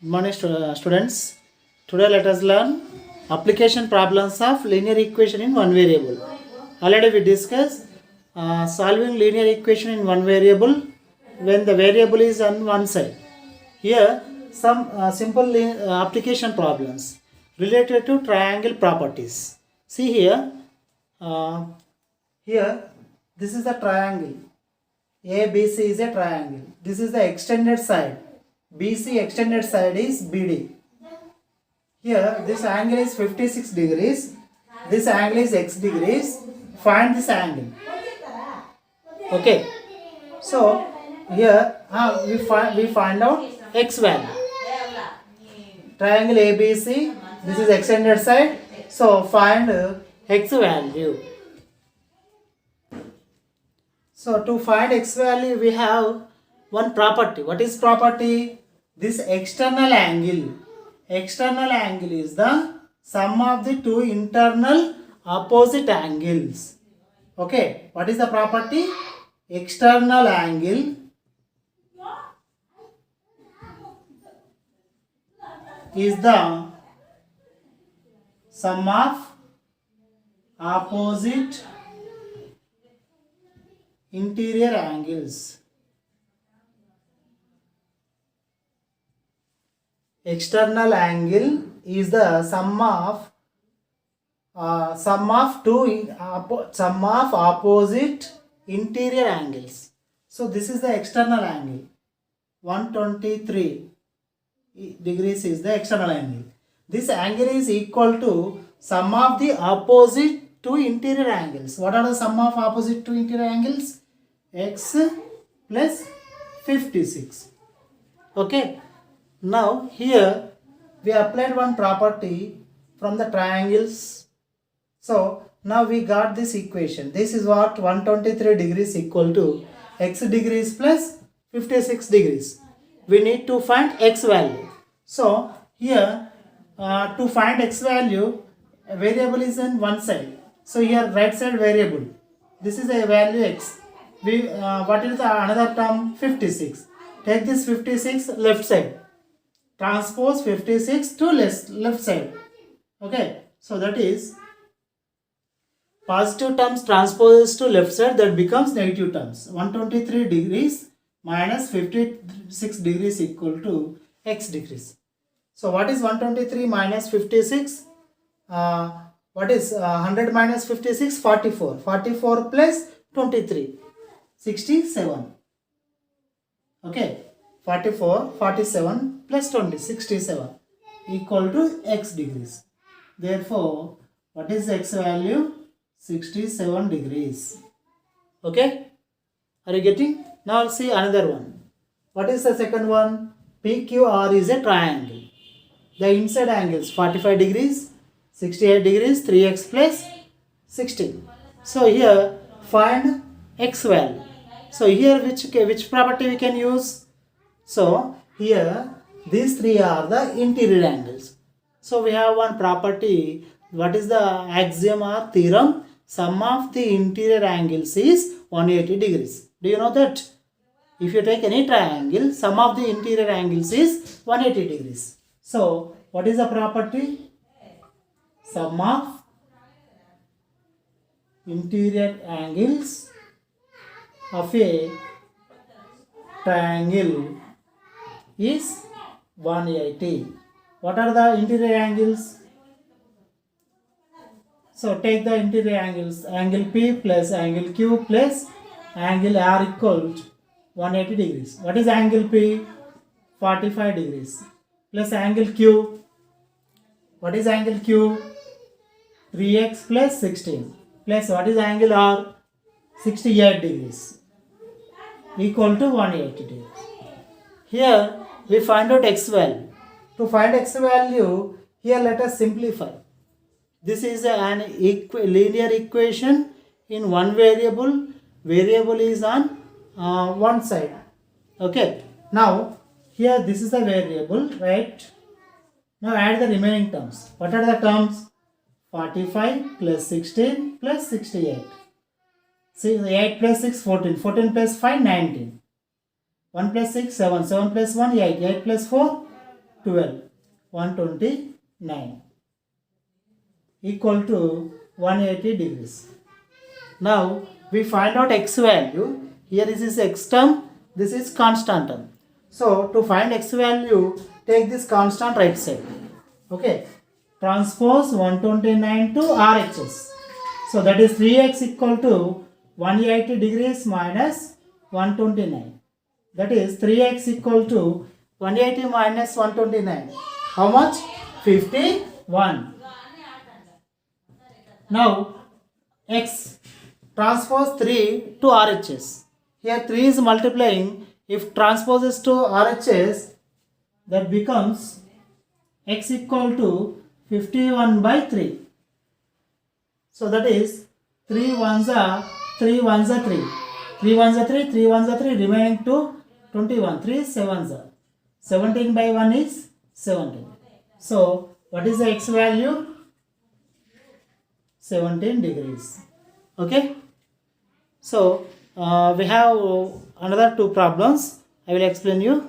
Good morning, students. Today let us learn application problems of linear equation in one variable. Already we discussed solving linear equation in one variable when the variable is on one side. Here some simple application problems related to triangle properties. See here, uh, here this is the triangle. ABC is a triangle. This is the extended side. BC extended side is BD. Here this angle is 56 degrees. This angle is x degrees. Find this angle. Okay. So here we find out x value. Triangle ABC. This is extended side. So find x value. So to find x value we have one property. What is property? This external angle. External angle is the sum of the two internal opposite angles. Okay. What is the property? External angle is the sum of opposite interior angles. External angle is the sum of opposite interior angles. So this is the external angle. 123 degrees is the external angle. This angle is equal to sum of the opposite two interior angles. What are the sum of opposite two interior angles? X plus 56. Okay. Now here we applied one property from the triangles. So now we got this equation. This is what 123 degrees equal to x degrees plus 56 degrees. We need to find x value. So here to find x value, a variable is on one side. So here right side variable. This is a value x. What is the another term? 56. Take this 56 left side. Transpose 56 to left side. Okay. So that is positive terms transposes to left side, that becomes negative terms. 123 degrees minus 56 degrees equal to x degrees. So what is 123 minus 56? What is 100 minus 56? 44. 44 plus 23. 67. Okay. 44, 47 plus 20, 67 equal to x degrees. Therefore, what is x value? 67 degrees. Okay. Are you getting? Now I'll see another one. What is the second one? PQR is a triangle. The inside angles 45 degrees, 68 degrees, 3x plus 16. So here find x value. So here which property we can use? So here these three are the interior angles. So we have one property. What is the axiom or theorem? Sum of the interior angles is 180 degrees. Do you know that? If you take any triangle, sum of the interior angles is 180 degrees. So what is the property? Sum of interior angles of a triangle is 180. What are the interior angles? So take the interior angles. Angle P plus angle Q plus angle R equal to 180 degrees. What is angle P? 45 degrees. Plus angle Q. What is angle Q? 3x plus 16. Plus what is angle R? 68 degrees. Equal to 180 degrees. Here we find out x value. To find x value, here let us simplify. This is an linear equation in one variable. Variable is on one side. Okay. Now here this is the variable, right? Now add the remaining terms. What are the terms? 45 plus 16 plus 68. See, 8 plus 6, 14. 14 plus 5, 19. 1 plus 6, 7. 7 plus 1, 8. 8 plus 4, 12, 129 equal to 180 degrees. Now we find out x value. Here this is x term, this is constant term. So to find x value, take this constant right side. Okay. Transpose 129 to RHS. So that is 3x equal to 180 degrees minus 129. That is 3x equal to 180 minus 129. How much? 51. Now x transpose 3 to RHS. Here 3 is multiplying. If transposes to RHS, that becomes x equal to 51 by 3. So that is 3 ones are 3 ones are 3. 3 ones are 3, 3 ones are 3, remaining to 21. 3 sevens are. 17 by 1 is 17. So what is the x value? 17 degrees. Okay. So we have another two problems. I will explain you.